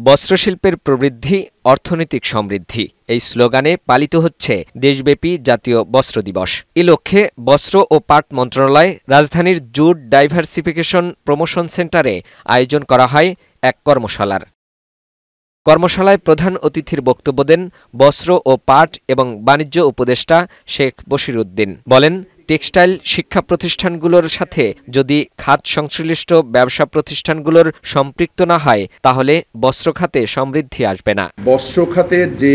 বস্ত্রশিল্পের প্রবৃদ্ধি, অর্থনৈতিক সমৃদ্ধি এই স্লোগানে পালিত হচ্ছে দেশব্যাপী জাতীয় বস্ত্র দিবস। এ লক্ষ্যে বস্ত্র ও পাট মন্ত্রণালয় রাজধানীর জুট ডাইভার্সিফিকেশন প্রমোশন সেন্টারে আয়োজন করা হয় এক কর্মশালার। কর্মশালায় প্রধান অতিথির বক্তব্য দেন বস্ত্র ও পাট এবং বাণিজ্য উপদেষ্টা শেখ বশিরউদ্দিন। বলেন, টেক্সটাইল শিক্ষা প্রতিষ্ঠানগুলোর সাথে যদি খাত সংশ্লিষ্ট ব্যবসা প্রতিষ্ঠানগুলোর সম্পৃক্ত না হয় তাহলে বস্ত্র খাতে সমৃদ্ধি আসবে না। বস্ত্র খাতের যে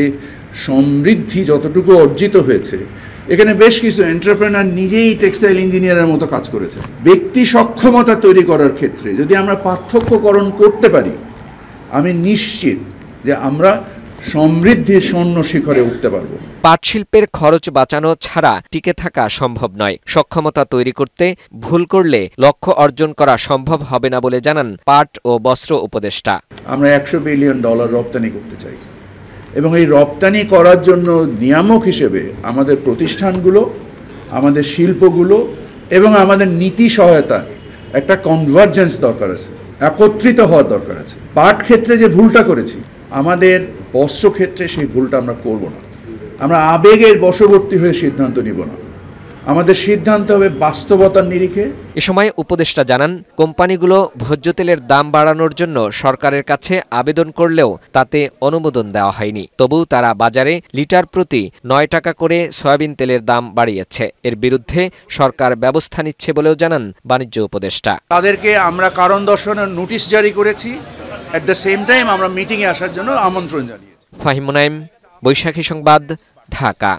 সমৃদ্ধি যতটুকু অর্জিত হয়েছে, এখানে বেশ কিছু এন্টারপ্রেনার নিজেই টেক্সটাইল ইঞ্জিনিয়ারের মতো কাজ করেছে। ব্যক্তি সক্ষমতা তৈরি করার ক্ষেত্রে যদি আমরা পার্থক্যকরণ করতে পারি, আমি নিশ্চিত যে আমরা সমৃদ্ধির স্বর্ণ শিখরে উঠতে পারব। পাট শিল্পের খরচ বাঁচানো ছাড়া টিকে থাকা সম্ভব নয়। সক্ষমতা তৈরি করতে ভুল করলে লক্ষ্য অর্জন করা সম্ভব হবে না বলে জানান পাট ও বস্ত্র উপদেষ্টা। আমরা $100 বিলিয়ন রপ্তানি করতে চাই এবং এই রপ্তানি করার জন্য নিয়ামক হিসেবে আমাদের প্রতিষ্ঠানগুলো, আমাদের শিল্পগুলো এবং আমাদের নীতি সহায়তা একটা কনভার্জেন্স দরকার আছে, একত্রিত হওয়ার দরকার আছে। পাট ক্ষেত্রে যে ভুলটা করেছি, আমাদের বস্ত্র ক্ষেত্রে সেই ভুলটা আমরা করব না। আমরা আবেগের বশবর্তী হয়ে সিদ্ধান্ত নিব না, আমাদের সিদ্ধান্ত হবে বাস্তবতার নিরিখে। এ সময় উপদেষ্টা জানান, কোম্পানিগুলো ভোজ্য তেলের দাম বাড়ানোর জন্য সরকারের কাছে আবেদন করলেও তাতে অনুমোদন দেওয়া হয়নি। তবু তারা বাজারে লিটার প্রতি 9 টাকা করে সয়াবিন তেলের দাম বাড়িয়েছে। এর বিরুদ্ধে সরকার ব্যবস্থা নিচ্ছে বলেও জানান বাণিজ্য উপদেষ্টা। তাদেরকে আমরা কারণ দর্শানোর নোটিশ জারি করেছি, এট দ্য সেম টাইম আমরা মিটিংয়ে আসার জন্য আমন্ত্রণ জানিয়েছি। ফাহিম মুনাইম, বৈশাখী সংবাদ, ঢাকা।